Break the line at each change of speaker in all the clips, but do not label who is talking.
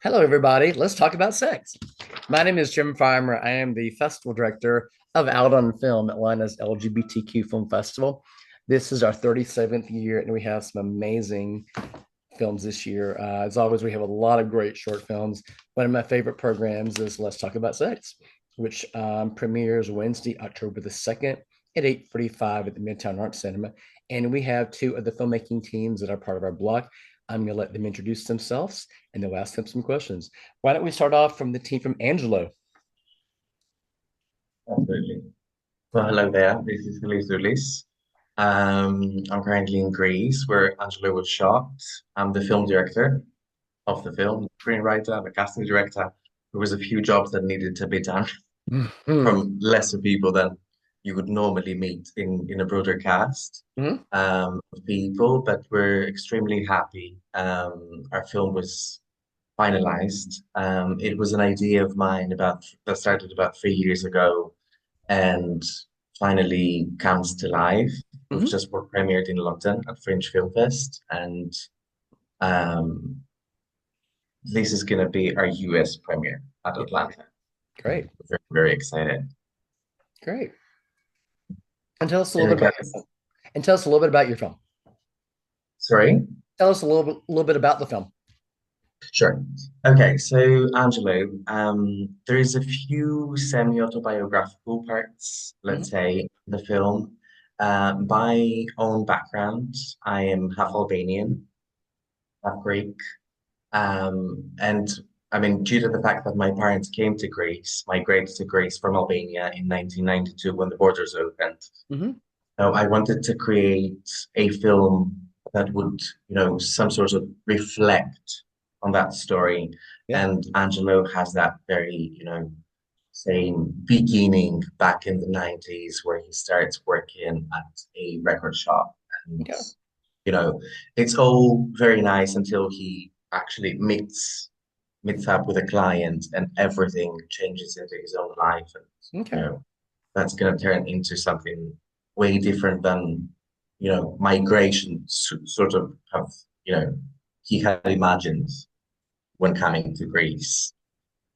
Hello, everybody. Let's talk about sex. My name is Jim Farmer. I am the festival director of Out on Film, Atlanta's LGBTQ Film Festival. This is our 37th year, and we have some amazing films this year. As always, we have a lot of great short films. One of my favorite programs is Let's Talk About Sex, which premieres Wednesday, October the 2nd at 8:45 at the Midtown Arts Cinema. And we have two of the filmmaking teams that are part of our block. I'm going to let them introduce themselves and then we'll ask them some questions. Why don't we start off from the team from Angelo?
Absolutely. Well, hello there. This is Helias Doulis. I'm currently in Greece, where Angelo was shot. I'm the film director of the film, screenwriter, the casting director. There was a few jobs that needed to be done
Mhm.
from lesser people than you would normally meet in a broader cast
Mhm.
of people, but we're extremely happy. Our film was finalized. It was an idea of mine about that started about 3 years ago and finally comes to life. We've
Mhm.
just premiered in London at Fringe Film Fest, and um, this is going to be our US premiere at
Yeah,
Atlanta.
great,
We're very, very excited.
great. And tell us a
In
little bit about
regards,
and tell us a little bit about your film.
sorry?
Tell us a little bit about the film.
Sure. Okay, so Angelo, there is a few semi-autobiographical parts,
Mhm.
let's say, in the film. My own background, I am half Albanian, half Greek. And I mean, due to the fact that my parents came to Greece, migrated to Greece from Albania in 1992 when the borders opened,
Mhm.
so I wanted to create a film that would, some sort of reflect on that story.
Yeah.
And Angelo has that very, same beginning back in the 90s where he starts working at a record shop. And,
Yeah.
you know, it's all very nice until he actually meets up with a client and everything changes into his own life. And, you
Okay.
know, that's going to turn into something way different than, migration sort of have, he had imagined when coming to Greece.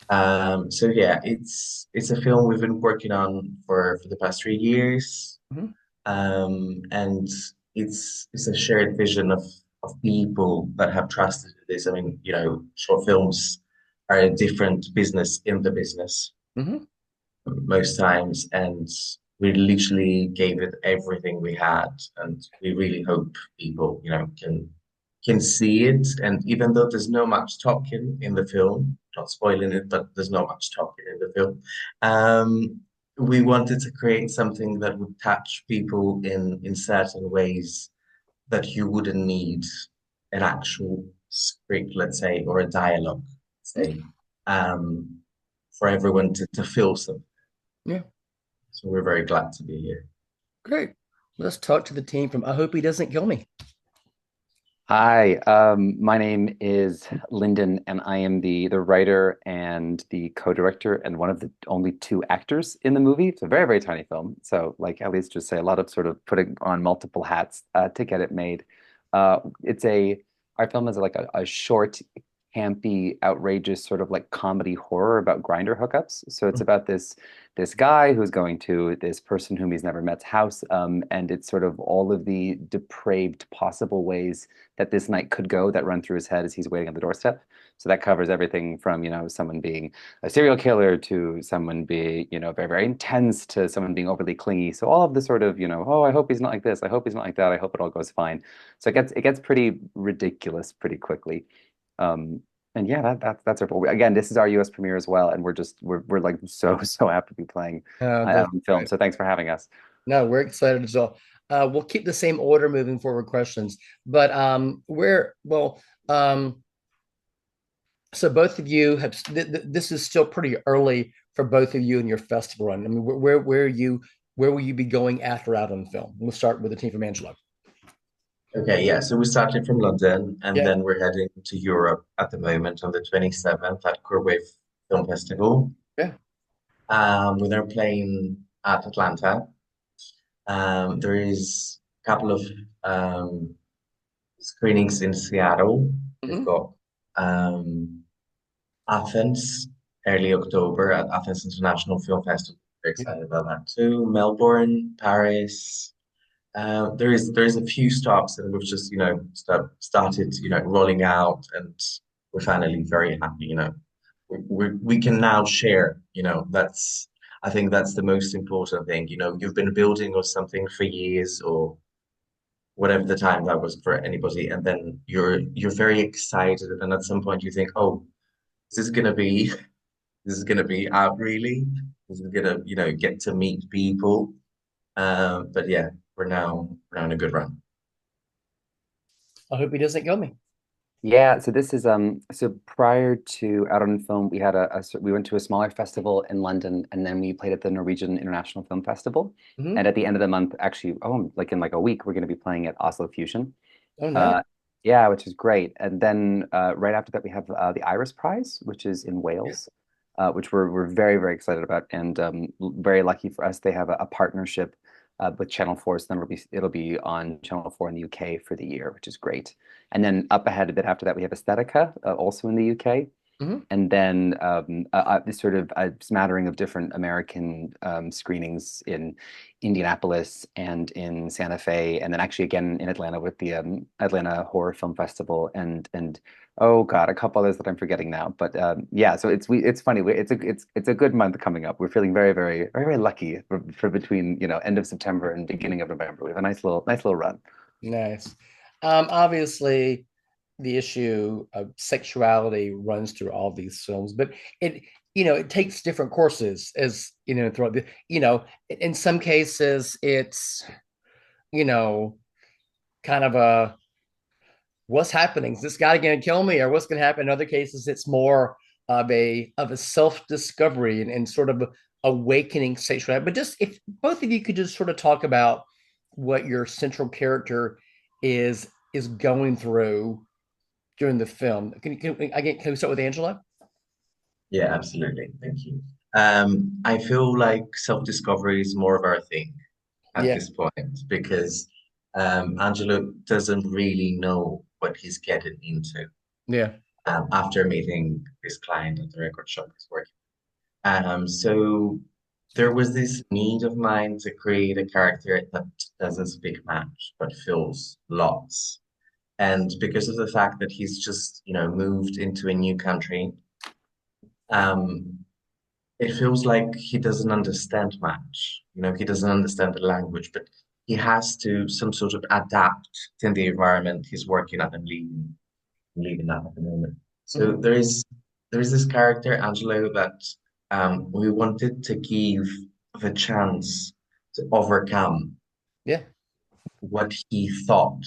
So yeah, it's a film we've been working on for the past 3 years,
Mhm.
and it's a shared vision of people that have trusted this. I mean, short films are a different business in the business
Mhm.
most times, and we literally gave it everything we had, and we really hope people, can see it. And even though there's no much talking in the film, not spoiling it, but there's not much talking in the film, we wanted to create something that would touch people in certain ways that you wouldn't need an actual script, let's say, or a dialogue, say, um, for everyone to feel something.
Yeah.
So we're very glad to be here.
Great. Let's talk to the team from I Hope He Doesn't Kill Me.
Hi, my name is Lyndon, and I am the writer and the co-director and one of the only two actors in the movie. It's a very, very tiny film. So, like Ellie's just say, a lot of sort of putting on multiple hats to get it made. It's a Our film is like a short, campy, outrageous sort of like comedy horror about Grindr hookups. So it's about this guy who's going to this person whom he's never met's house, and it's sort of all of the depraved possible ways that this night could go that run through his head as he's waiting on the doorstep. So that covers everything from, someone being a serial killer to someone being, very, very intense to someone being overly clingy. So all of the sort of, oh, I hope he's not like this. I hope he's not like that. I hope it all goes fine. So it gets pretty ridiculous pretty quickly. And yeah, that's our again. This is our U.S. premiere as well, and we're like so happy to be playing
That's
on film.
great.
So thanks for having us.
No, we're excited as well. We'll keep the same order moving forward questions, but so both of you have this is still pretty early for both of you in your festival run. I mean, where will you be going after out on film? We'll start with the team from Angelo.
Okay, yeah. So we started from London and
Yeah,
then we're heading to Europe at the moment on the 27th at Wave Film Festival.
yeah.
We're then playing at Atlanta. There is a couple of screenings in Seattle. We've
Hmm.
got um, Athens, early October at Athens International Film Festival. Very
Yeah.
excited about that too. Melbourne, Paris. There is a few stops, and we've just started rolling out, and we're finally very happy. We can now share. That's I think that's the most important thing. You've been building or something for years, or whatever the time that was for anybody, and then you're very excited, and at some point you think, oh, this is gonna be this is gonna be out really. This is gonna get to meet people. But yeah, we're now in a good run.
I hope he doesn't kill me.
Yeah, so this is so prior to Out on Film, we had we went to a smaller festival in London, and then we played at the Norwegian International Film Festival. And
Hmm.
at the end of the month, actually, like in like a week, we're going to be playing at Oslo Fusion.
Oh, nice.
Uh, yeah, which is great. And then right after that, we have the Iris Prize, which is in
Yeah.
Wales, which we're very very excited about, and very lucky for us. They have a partnership with Channel 4, so then it'll be on Channel 4 in the UK for the year, which is great. And then up ahead a bit after that, we have Aesthetica, also in the UK,
Hmm.
and then this sort of a smattering of different American screenings in Indianapolis and in Santa Fe, and then actually again in Atlanta with the Atlanta Horror Film Festival, and oh God, a couple others that I'm forgetting now. But yeah, so it's funny. It's a good month coming up. We're feeling very very very very lucky for between end of September and beginning of November. We have a nice little run.
Nice. Obviously, the issue of sexuality runs through all these films, but it takes different courses as throughout in some cases it's you know kind of a what's happening? Is this guy going to kill me or what's going to happen? In other cases, it's more of a self-discovery and sort of awakening sexuality. But just if both of you could just sort of talk about what your central character is going through during the film. Can we start with Angela?
Yeah, absolutely. Thank you. I feel like self-discovery is more of our thing at
Yeah,
this point because Angelo doesn't really know what he's getting into
yeah.
after meeting this client at the record shop he's working. So there was this need of mine to create a character that doesn't speak much but feels lots. And because of the fact that he's just, moved into a new country, um, it feels like he doesn't understand much. He doesn't understand the language, but he has to some sort of adapt to the environment he's working at and leaving at the moment. So
Hmm.
there is this character, Angelo, that we wanted to give the chance to overcome
Yeah.
what he thought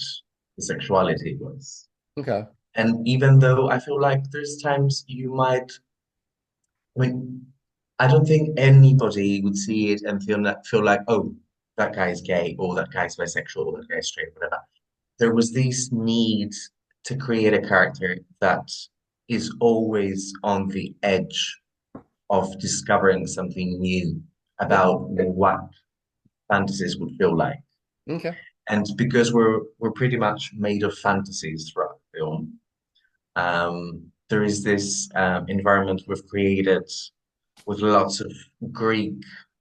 his sexuality was.
Okay.
And even though I feel like there's times you might, I mean, I don't think anybody would see it and feel like, oh, that guy's gay or that guy's bisexual or that guy's straight, whatever. There was this need to create a character that is always on the edge of discovering something new
Yeah.
about what fantasies would feel like.
Okay.
And because we're pretty much made of fantasies throughout the film, there is this environment we've created with lots of Greek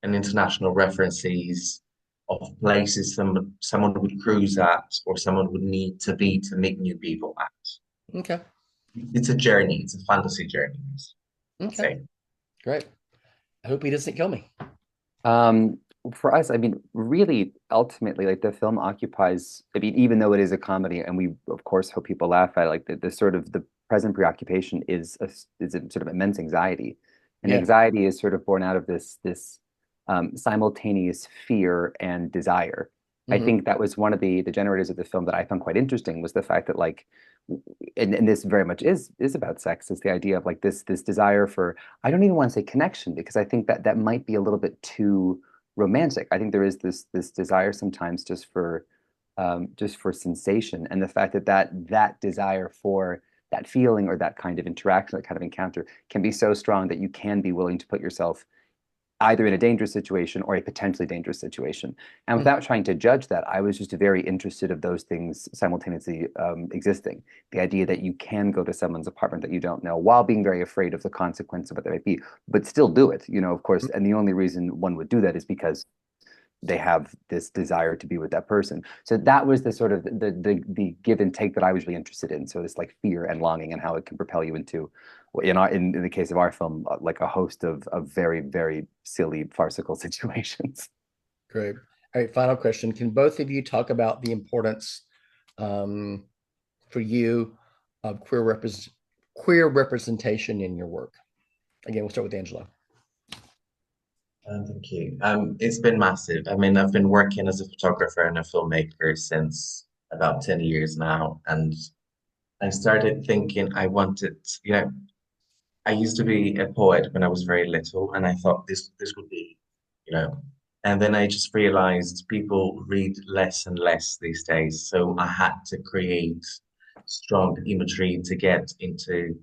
and international references of places someone would cruise at or someone would need to be to meet new people at.
Okay.
It's a journey, it's a fantasy journey, I'd
Okay.
say.
Great. I hope he doesn't kill me.
Um, for us, I mean, really, ultimately, like the film occupies, I mean, even though it is a comedy, and we of course hope people laugh at it, like the sort of the present preoccupation is a sort of immense anxiety. And
Yeah.
anxiety is sort of born out of this simultaneous fear and desire. I
Hmm.
think that was one of the generators of the film that I found quite interesting was the fact that like and this very much is about sex, is the idea of like this desire for, I don't even want to say connection because I think that that might be a little bit too romantic. I think there is this desire sometimes just for sensation, and the fact that that desire for that feeling or that kind of interaction, that kind of encounter can be so strong that you can be willing to put yourself either in a dangerous situation or a potentially dangerous situation. And without trying to judge that, I was just very interested of those things simultaneously existing. The idea that you can go to someone's apartment that you don't know while being very afraid of the consequence of what they might be, but still do it, of course. And the only reason one would do that is because they have this desire to be with that person. So that was the sort of the give and take that I was really interested in. So this like fear and longing and how it can propel you into, in the case of our film, like a host of very, very silly farcical situations.
Great. All right, final question. Can both of you talk about the importance for you of queer representation in your work? Again, we'll start with Angelo.
Thank you. It's been massive. I mean, I've been working as a photographer and a filmmaker since about 10 years now. And I started thinking I wanted, I used to be a poet when I was very little, and I thought this would be, you know, and then I just realized people read less and less these days. So I had to create strong imagery to get into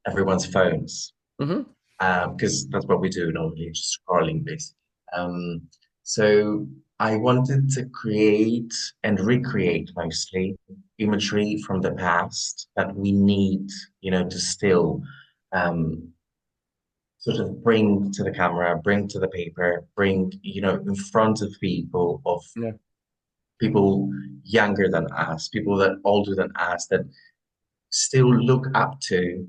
everyone's phones
Mm-hmm.
because that's what we do normally, just scrolling basically. So I wanted to create and recreate mostly imagery from the past that we need, to still um, sort of bring to the camera, bring to the paper, bring, in front of people, of
Yeah.
people younger than us, people that older than us, that still look up to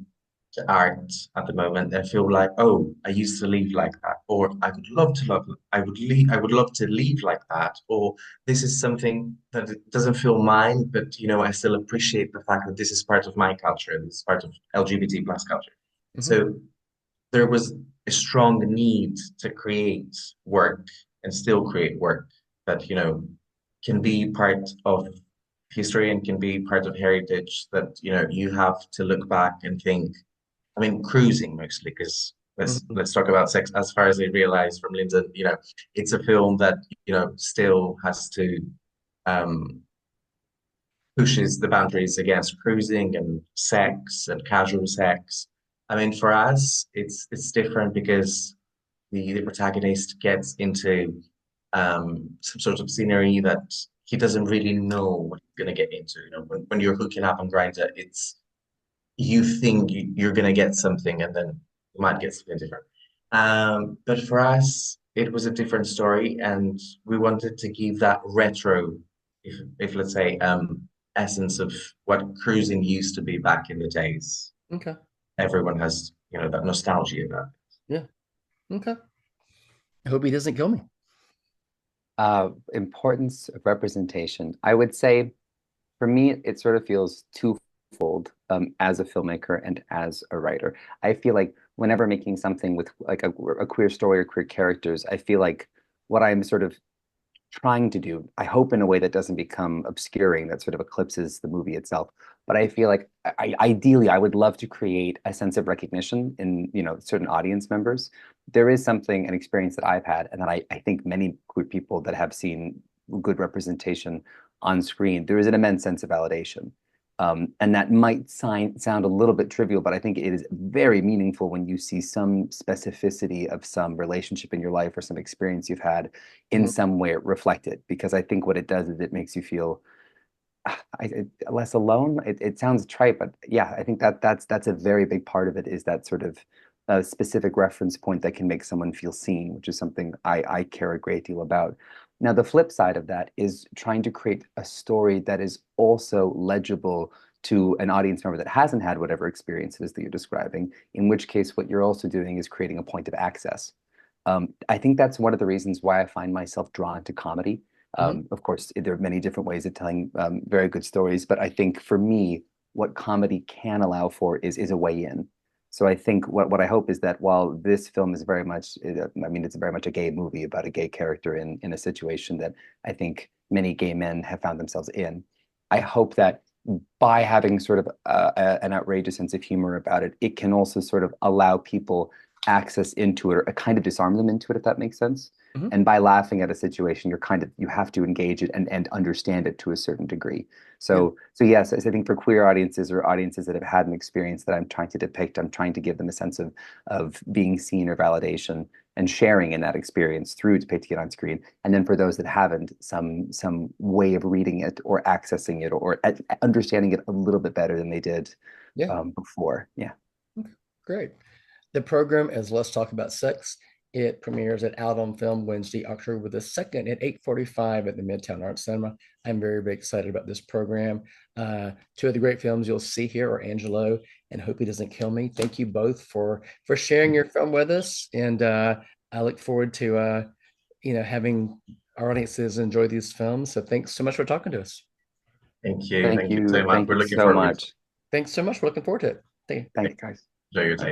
art at the moment and feel like, oh, I used to live like that, or I would love to love, I would love to live like that, or this is something that it doesn't feel mine, but I still appreciate the fact that this is part of my culture, this is part of LGBT plus culture.
Mm-hmm.
So there was a strong need to create work and still create work that, can be part of history and can be part of heritage that, you have to look back and think. I mean, cruising mostly, because
Mm-hmm.
let's talk about sex. As far as I realized from Lyndon, it's a film that, still has to um pushes the boundaries against cruising and sex and casual sex. I mean, for us, it's different because the protagonist gets into some sort of scenery that he doesn't really know what he's gonna get into. When you're hooking up on Grindr, it's you think you're gonna get something, and then you might get something different. But for us, it was a different story, and we wanted to give that retro, if let's say, essence of what cruising used to be back in the days.
Okay.
Everyone has, that nostalgia about
Yeah. Okay. I hope he doesn't kill me.
Importance of representation. I would say for me, it sort of feels twofold as a filmmaker and as a writer. I feel like whenever making something with like a queer story or queer characters, I feel like what I'm sort of trying to do, I hope in a way that doesn't become obscuring, that sort of eclipses the movie itself. But I feel like ideally, I would love to create a sense of recognition in, certain audience members. There is something, an experience that I've had, and that I think many queer people that have seen good representation on screen, there is an immense sense of validation. And that might sound a little bit trivial, but I think it is very meaningful when you see some specificity of some relationship in your life or some experience you've had in
Mhm.
some way reflected. Because I think what it does is it makes you feel less alone. It sounds trite, but yeah, I think that's a very big part of it, is that sort of specific reference point that can make someone feel seen, which is something I care a great deal about. Now, the flip side of that is trying to create a story that is also legible to an audience member that hasn't had whatever experience it is that you're describing, in which case what you're also doing is creating a point of access. I think that's one of the reasons why I find myself drawn to comedy.
Mhm.
Of course, there are many different ways of telling very good stories, but I think for me, what comedy can allow for is a way in. So I think what I hope is that while this film is very much, I mean, it's very much a gay movie about a gay character in a situation that I think many gay men have found themselves in. I hope that by having sort of an outrageous sense of humor about it, it can also sort of allow people access into it or kind of disarm them into it, if that makes sense.
Mhm.
And by laughing at a situation, you have to engage it and understand it to a certain degree.
Yeah.
So yes, I think for queer audiences or audiences that have had an experience that I'm trying to depict, I'm trying to give them a sense of being seen or validation and sharing in that experience through depicting it on screen. And then for those that haven't, some way of reading it or accessing it or understanding it a little bit better than they did
Yeah.
before. Yeah.
Okay, great. The program is Let's Talk About Sex. It premieres at Out on Film Wednesday, October the 2nd at 8:45 at the Midtown Arts Cinema. I'm very, very excited about this program. Two of the great films you'll see here are Angelo and Hope He Doesn't Kill Me. Thank you both for sharing your film with us. And I look forward to having our audiences enjoy these films. So thanks so much for talking to us.
Thank you so much.
Thank
We're
you
looking
so
forward to
much.
Thanks so much. We're looking forward to it. Thank you.
Thanks, guys.
enjoy your day.